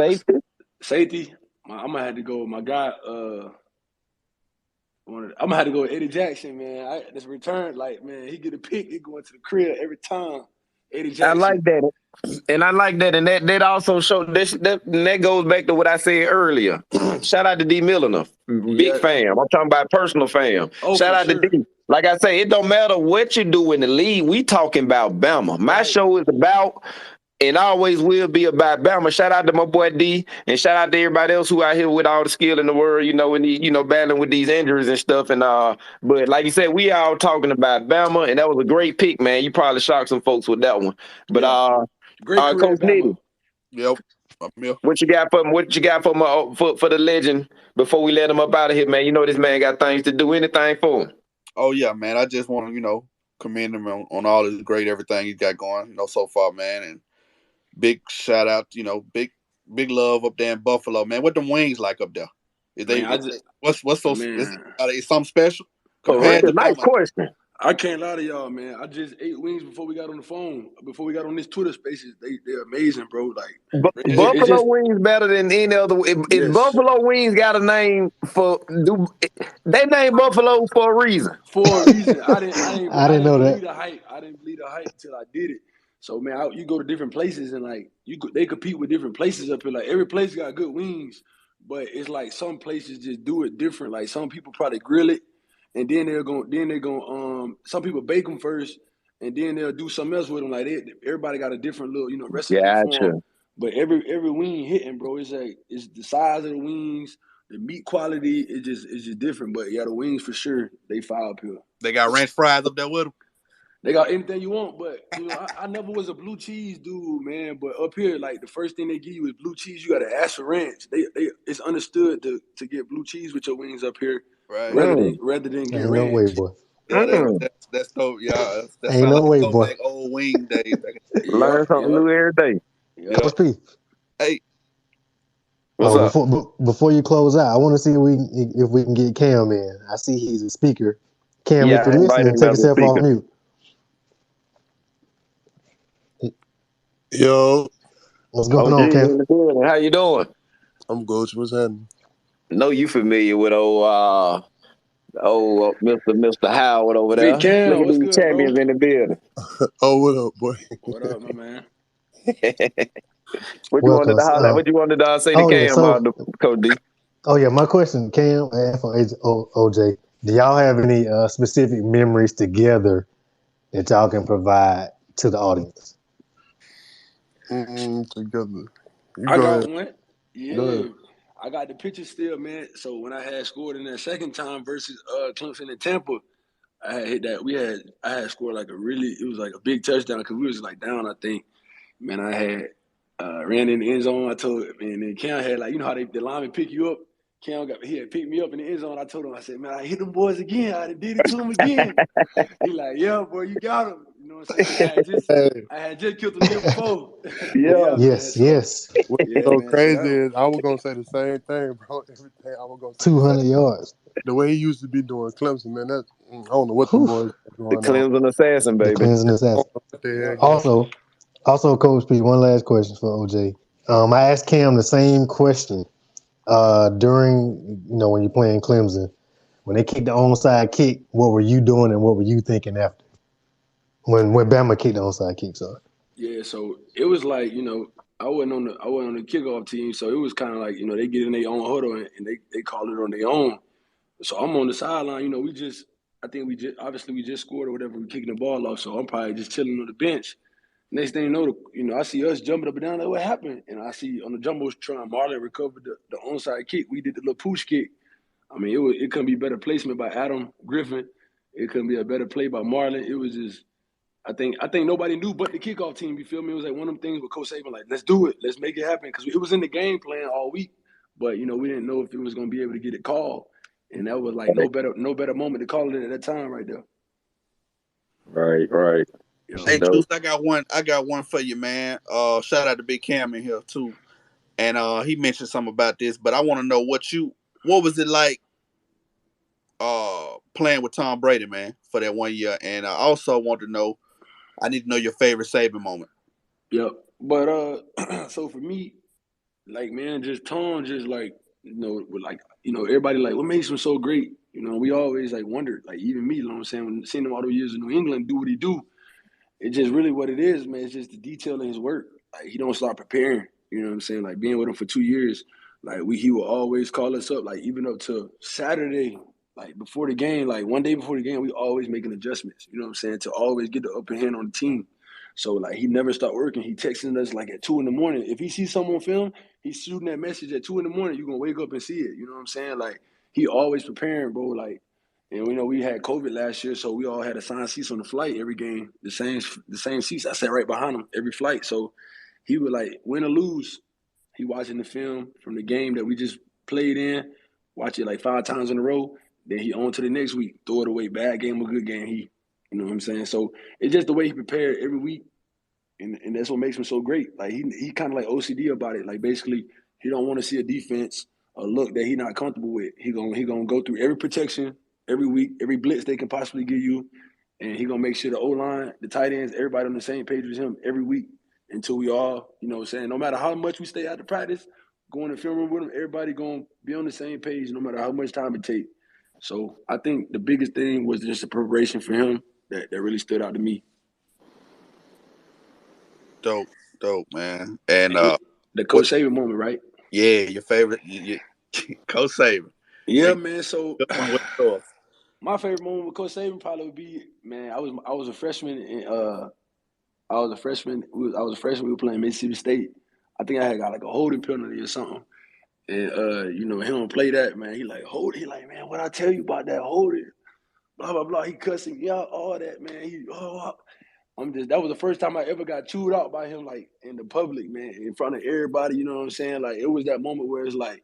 Safety. I'm gonna have to go with my guy. I'm gonna have to go with Eddie Jackson, man. This return, like, man, he get a pick, he going to the crib every time. Eddie Jackson. I like that. And I like that. And that also showed that goes back to what I said earlier. Shout out to D. Milliner. Big fam. I'm talking about personal fam. Shout out to D. Like I say, it don't matter what you do in the league. We talking about Bama. My show is about and always will be about Bama. Shout out to my boy D, and shout out to everybody else who out here with all the skill in the world, and battling with these injuries and stuff. And but like you said, we all talking about Bama, and that was a great pick, man. You probably shocked some folks with that one. But great career, Coach Nitty. Yep. What you got for the legend before we let him up out of here, man? You know this man got things to do. Anything for him? Oh yeah, man. I just want to, commend him on all his great everything he's got going, so far, man. And big shout out, big love up there in Buffalo, man. What them wings like up there? What's so? Are they something special? Nice question. I can't lie to y'all, man. I just ate wings before we got on the phone. Before we got on this Twitter Spaces, they're amazing, bro. Like Buffalo wings better than any other. If Buffalo wings got a name they named Buffalo for a reason. I didn't know believe that. The hype. I didn't believe the hype till I did it. So man, you go to different places and like they compete with different places up here. Like every place got good wings, but it's like some places just do it different. Like some people probably grill it. And then they're going. Some people bake them first, and then they'll do something else with them. Like everybody got a different little, recipe for them. But every wing hitting, bro, it's the size of the wings, the meat quality. It's just different. But yeah, the wings for sure they fire up here. They got ranch fries up there with them. They got anything you want, but I never was a blue cheese dude, man. But up here, like the first thing they give you is blue cheese. You got to ask for ranch. It's understood to get blue cheese with your wings up here. Right. Rather than get Ain't ranch. No way, boy. Yeah, that's dope. Yeah, that Ain't no way, boy. Like old wing days. Learn something new every day. Coach P. Hey, what's up? Before you close out, I want to see if we can get Cam in. I see he's a speaker. Cam, if you're listening, take yourself off mute. Yo, what's going on, Cam? How you doing? I'm good. What's happening? Know you familiar with old Mr. Howard over there. Big Cam, look at these champions in the building. Oh, what up, boy? What up, my man? What you wanted to holler? What you wanted to say to Cam, Coach D? Oh yeah, my question, Cam, and for OJ, do y'all have any specific memories together that y'all can provide to the audience? Together. I got one. Yeah. I got the picture still, man. So when I had scored in that second time versus Clemson and Tampa, I had hit that. I had scored like it was like a big touchdown because we was like down, I think. Man, I had ran in the end zone. I told him, and then Cam had like, how the lineman pick you up. Cam he had picked me up in the end zone. I told him, I said, man, I hit them boys again. I did it to them again. He like, yeah, boy, you got him. You know what I'm saying? I had just killed the year before. Yeah. Yes. What's so crazy is I was gonna say the same thing, bro. Everything I was gonna say 200 yards. The way he used to be doing Clemson, man. I don't know what the boys are doing. The Clemson assassin, baby. The Clemson assassin. Also, Coach P, one last question for OJ. I asked Cam the same question during, when you're playing Clemson. When they kicked the onside kick, what were you doing and what were you thinking after? When Bama kicked the onside kick, sorry. Yeah, so it was like, I wasn't on the kickoff team, so it was kind of like, they get in their own huddle and they call it on their own. So I'm on the sideline, we just scored or whatever, we kicking the ball off, so I'm probably just chilling on the bench. Next thing you know, I see us jumping up and down, like, what happened? And I see on the jumbotron, Marlon recovered the onside kick. We did the little push kick. I mean, it couldn't be better placement by Adam Griffin. It couldn't be a better play by Marlon. It was just, I think nobody knew but the kickoff team. You feel me? It was like one of them things with Coach Saban, like, let's do it, let's make it happen, because it was in the game plan all week. But we didn't know if it was going to be able to get it called, and that was like no better moment to call it at that time right there. Right. Hey, Juice, I got one for you, man. Shout out to Big Cam in here too. and he mentioned something about this, but I want to know what was it like playing with Tom Brady, man, for that 1 year, and I also want to know. I need to know your favorite Saban moment. Yep. But so for me, like man, just Tom, just like with like everybody like what makes him so great. We always like wondered, like even me, you know what I'm saying, when seeing him all those years in New England do what he do, it's just really what it is, man. It's just the detail in his work. Like he don't stop preparing. You know what I'm saying? Like being with him for 2 years, like he will always call us up, like even up to Saturday, like before the game, like one day before the game, we always making adjustments. You know what I'm saying? To always get the upper hand on the team. So like he never stopped working. He texting us like at 2 in the morning. If he sees someone on film, he's shooting that message at 2 in the morning. You're gonna wake up and see it. You know what I'm saying? Like he always preparing, bro. Like, and we know we had COVID last year, so we all had assigned seats on the flight every game. The same seats. I sat right behind him every flight. So he would like win or lose. He watching the film from the game that we just played in, watch it like 5 times in a row. Then he on to the next week, throw it away, bad game or good game. You know what I'm saying? So it's just the way he prepared every week, and that's what makes him so great. Like he kind of like OCD about it. Like basically, he don't want to see a defense a look that he not comfortable with. He gonna go through every protection every week, every blitz they can possibly give you, and he gonna make sure the O line, the tight ends, everybody on the same page with him every week until we all, you know what I'm saying, no matter how much we stay out of practice, going to film room with him, everybody gonna be on the same page no matter how much time it takes. So I think the biggest thing was just the preparation for him that really stood out to me. Dope, man. And the Coach Saban moment, right? Yeah, your favorite, Coach Saban. Yeah, man. So good one with yours. My favorite moment with Coach Saban probably would be, man. I was a freshman in I was a freshman. We were playing Mississippi State. I think I had got like a holding penalty or something. And he don't play that, man. He like hold. He like, man, what I tell you about that holding? Blah blah blah. He cussing me out, all that, man. That was the first time I ever got chewed out by him, like in the public, man, in front of everybody. You know what I'm saying? Like it was that moment where it's like,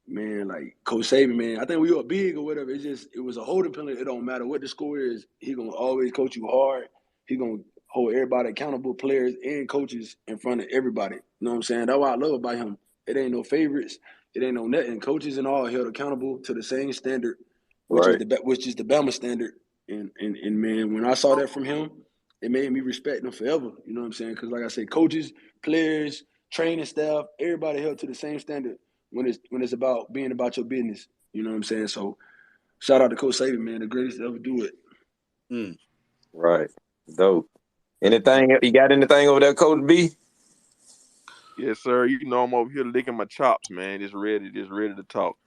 man, like Coach Saban, man. I think we were big or whatever. It was a holding penalty. It don't matter what the score is. He gonna always coach you hard. He gonna hold everybody accountable, players and coaches in front of everybody. You know what I'm saying? That's what I love about him. It ain't no favorites. It ain't no nothing. Coaches and all held accountable to the same standard, which is the Bama standard. And man, when I saw that from him, it made me respect him forever. You know what I'm saying? Because like I said, coaches, players, training staff, everybody held to the same standard when it's about being about your business. You know what I'm saying? So shout out to Coach Saban, man, the greatest to ever do it. Right. Dope. Anything you got anything over there, Coach B? Yes, sir. You know I'm over here licking my chops, man. Just ready to talk.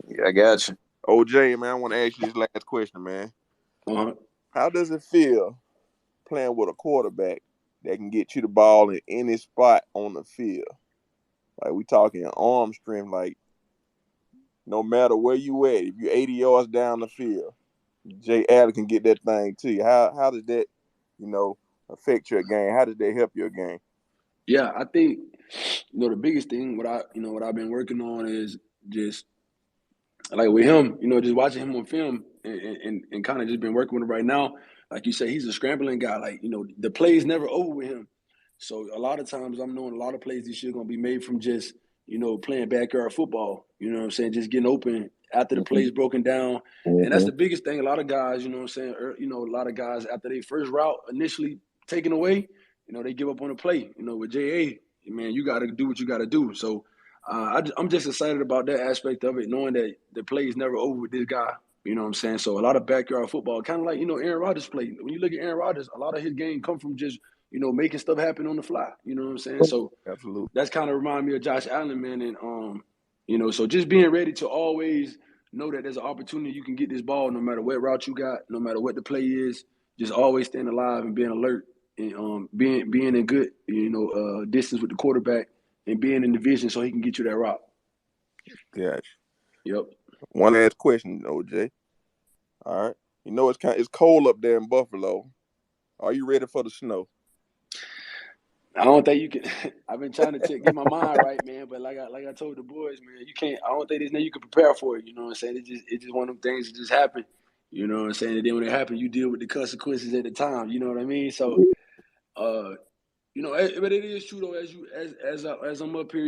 Yeah, I got you. OJ, man, I want to ask you this last question, man. Uh-huh. How does it feel playing with a quarterback that can get you the ball in any spot on the field? Like we talking arm strength, like no matter where you at, if you're 80 yards down the field, Jay Allen can get that thing to you. How does that, affect your game? How does that help your game? Yeah, I think the biggest thing what I've been working on is just like with him, just watching him on film and kind of just been working with him right now. Like you said, he's a scrambling guy. Like, the play's never over with him. So a lot of times I'm knowing a lot of plays this year going to be made from just, playing backyard football. You know what I'm saying? Just getting open after the play's broken down. And that's the biggest thing. A lot of guys, you know what I'm saying? A lot of guys after their first route initially taken away, they give up on the play. With J.A., man, you got to do what you got to do. So I'm just excited about that aspect of it, knowing that the play is never over with this guy. You know what I'm saying? So a lot of backyard football, kind of like, Aaron Rodgers played. When you look at Aaron Rodgers, a lot of his game come from just, making stuff happen on the fly. You know what I'm saying? So absolutely, that's kind of remind me of Josh Allen, man. And, so just being ready to always know that there's an opportunity you can get this ball no matter what route you got, no matter what the play is, just always staying alive and being alert and being in good, distance with the quarterback and being in the vision so he can get you that route. Gotcha. Yep. One last question, OJ. All right. It's cold up there in Buffalo. Are you ready for the snow? I don't think you can. I've been trying to get my mind right, man. But like I told the boys, man, you can't. I don't think there's nothing you can prepare for it. You know what I'm saying? It's just one of them things that just happen. You know what I'm saying? And then when it happens, you deal with the consequences at the time. You know what I mean? So, But it is true though. As I'm up here,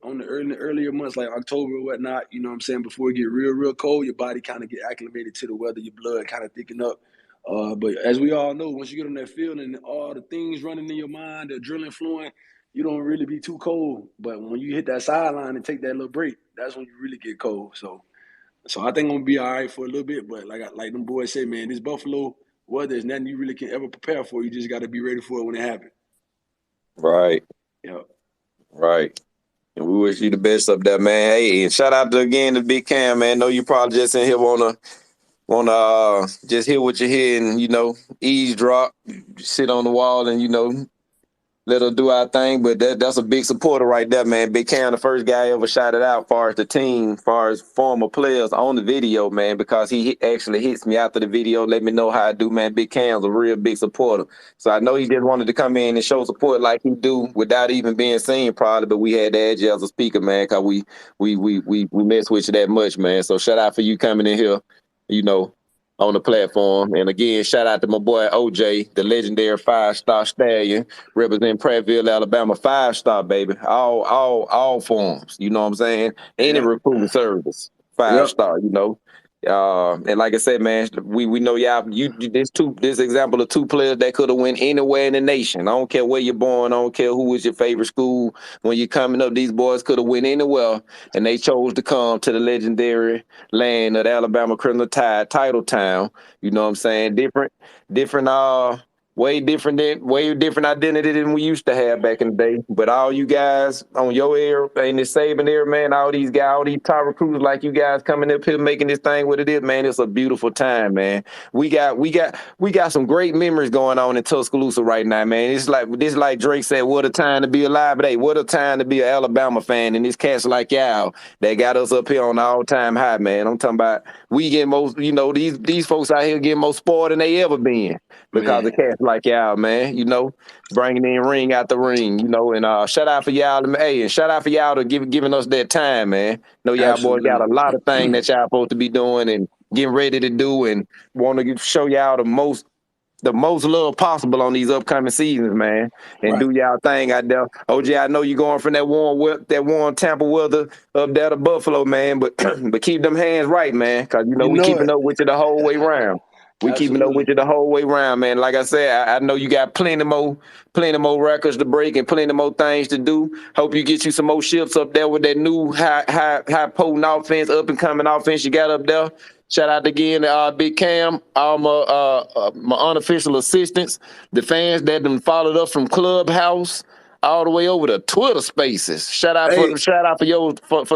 on the earlier months like October or whatnot, you know what I'm saying, before it get real cold, your body kind of get acclimated to the weather, your blood kind of thicken up. But as we all know, once you get on that field and all the things running in your mind, the adrenaline flowing, you don't really be too cold. But when you hit that sideline and take that little break, that's when you really get cold. So I think I'm gonna be all right for a little bit. But like them boys say, man, this Buffalo weather is nothing you really can ever prepare for. You just got to be ready for it when it happens. Right. Yeah. Right. And we wish you the best up there, man. Hey, and shout out again to Big Cam, man. Know you probably just in here wanna just hear what you hear and eavesdrop, sit on the wall and let her do our thing. But that's a big supporter right there, man. Big Cam, the first guy ever shouted out far as the team, far as former players on the video, man, because he actually hits me after the video, let me know how I do, man. Big Cam's a real big supporter. So I know he just wanted to come in and show support like he do without even being seen probably, but we had to add you as a speaker, man, because we mess with you that much, man. So shout out for you coming in here, on the platform. And again, shout out to my boy OJ, the legendary 5-star stallion, represent Prattville, Alabama, 5-star, baby. All forms, you know what I'm saying? Any recruiting service, 5-star, and like I said, man, we know y'all. This example of two players that could have went anywhere in the nation. I don't care where you're born. I don't care who was your favorite school. When you're coming up, these boys could have went anywhere, and they chose to come to the legendary land of the Alabama Crimson Tide, Title Town. You know what I'm saying? Different, way different identity than we used to have back in the day. But all you guys on your era, in this Saban era, man, all these guys, all these top recruiters like you guys coming up here making this thing what it is, man. It's a beautiful time, man. We got some great memories going on in Tuscaloosa right now, man. It's like Drake said, what a time to be alive. But hey, what a time to be an Alabama fan. And this cats like y'all that got us up here on the all-time high, man. I'm talking about we get most, these folks out here get more spoiled than they ever been because of cats like y'all, man, bringing in ring out the ring, and shout out for y'all, and shout out for y'all to giving us that time, man. Know y'all boys got a lot of things that y'all supposed to be doing and getting ready to do, and want to show y'all the most love possible on these upcoming seasons, man, and do y'all thing out there. OJ, I know you're going from that warm Tampa weather up there to Buffalo, man, but but keep them hands right, man, because we keeping up with you the whole way around. We keeping up with you the whole way around, man. Like I said, I know you got plenty more records to break and plenty more things to do. Hope you get you some more shifts up there with that new high potent offense, up and coming offense you got up there. Shout out again to Big Cam, all my unofficial assistants, the fans that done followed up from Clubhouse all the way over to Twitter Spaces. Shout out for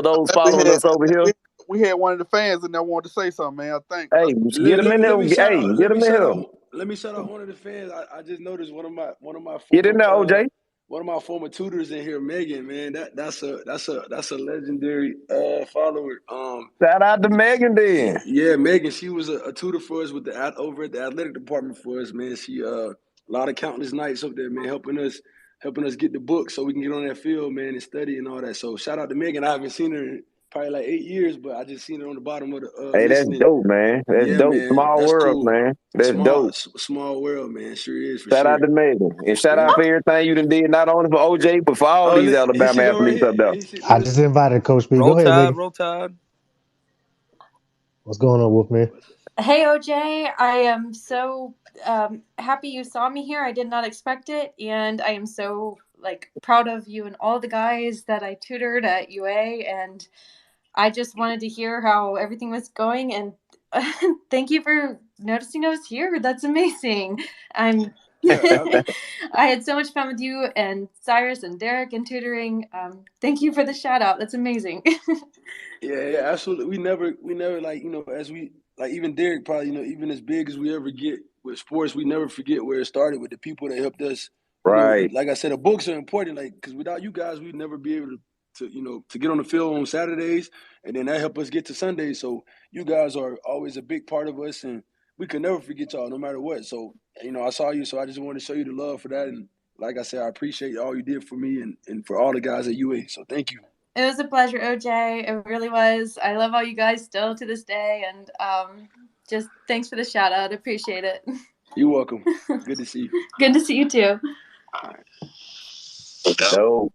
those following us over here. We had one of the fans in there wanted to say something, man. I think. Hey, get him in there. Hey, get him in here. Let me shout out one of the fans. I just noticed one of my former, get in there, OJ. One of my former tutors in here, Megan. Man, that's a legendary follower. Shout out to Megan, then. Yeah, Megan. She was a tutor for us over at the athletic department for us, man. She a lot of countless nights up there, man, helping us get the book so we can get on that field, man, and study and all that. So shout out to Megan. I haven't seen her in probably like 8 years, but I just seen her on the bottom of the hey, listening. That's dope, man. That's dope. Man, small that's world, cool. Man. That's dope. Small world, man. Sure is. Shout out to Megan. And shout out for everything you done did, not only for OJ, but for all these Alabama athletes up there. I just invited Coach B. Go ahead, Megan. Roll Tide. What's going on, Wolfman? Hey, OJ. I am so happy you saw me here. I did not expect it, and I am so proud of you and all the guys that I tutored at UA, and I just wanted to hear how everything was going, and thank you for noticing I was here. That's amazing. I had so much fun with you and Cyrus and Derek and tutoring. Thank you for the shout out. That's amazing. Yeah, absolutely. We never as we even Derek probably, even as big as we ever get with sports, we never forget where it started with the people that helped us. Right. Like I said, the books are important, because without you guys, we'd never be able to get on the field on Saturdays, and then that helped us get to Sundays. So you guys are always a big part of us, and we could never forget y'all no matter what. So, I saw you, so I just wanted to show you the love for that. And like I said, I appreciate all you did for me and for all the guys at UA. So thank you. It was a pleasure, OJ. It really was. I love all you guys still to this day. And just thanks for the shout out. Appreciate it. You're welcome. Good to see you. Good to see you too. So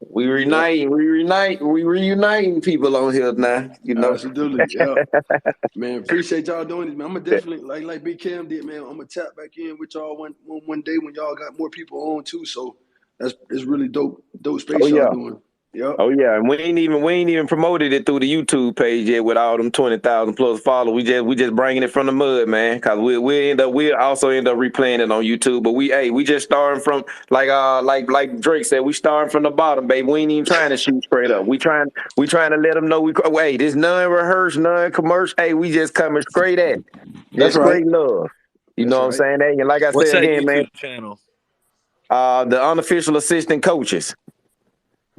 we reuniting people on here now, you know. Absolutely, yeah. Man, appreciate y'all doing this, man. I'm gonna definitely like Big Cam did, man. I'm gonna tap back in with y'all one day when y'all got more people on too. So it's really dope space y'all doing. Yep. Oh yeah, and we ain't even promoted it through the YouTube page yet with all them 20,000 plus followers. We just bringing it from the mud, man. Cause we'll also end up replaying it on YouTube. But we just starting from like Drake said, we starting from the bottom, baby. We ain't even trying to shoot straight up. We trying to let them know this non-rehearsed, non-commercial. Hey, we just coming straight at it. That's right. Straight love. You know what I'm saying? Hey, and like I said again, man. Channel? The unofficial assistant coaches.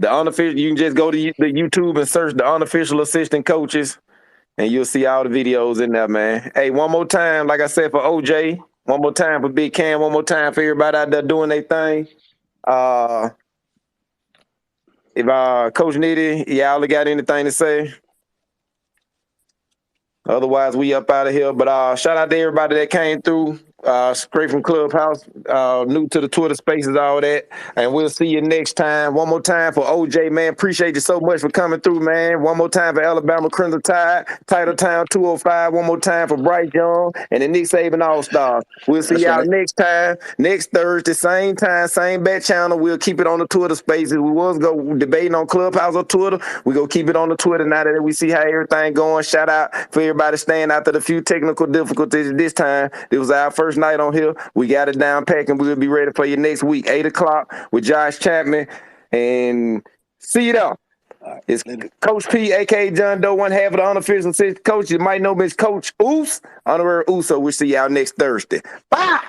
The unofficial, you can just go to the YouTube and search the unofficial assistant coaches, and you'll see all the videos in there, man. Hey, one more time, like I said, for OJ, one more time for Big Cam, one more time for everybody out there doing their thing. If Coach Nitty, y'all got anything to say? Otherwise, we up out of here. But shout out to everybody that came through, straight from Clubhouse, new to the Twitter Spaces, all that. And we'll see you next time. One more time for OJ, man. Appreciate you so much for coming through, man. One more time for Alabama Crimson Tide, Titletown 205. One more time for Bryce Young and the Nick Saban All-Stars. We'll see y'all next time, next Thursday, same time, same bat channel. We'll keep it on the Twitter Spaces. We was debating on Clubhouse or Twitter. We go keep it on the Twitter now that we see how everything going. Shout out for everybody staying after the few technical difficulties this time. It was our first night on here. We got it down packed, and we'll be ready for you next week, 8 o'clock with Josh Chapman. And see you there. It's Coach P, a.k.a. John Doe, one half of the unofficial assistant coach. You might know Miss Coach Oos, honorary Uso. We'll see y'all next Thursday. Bye!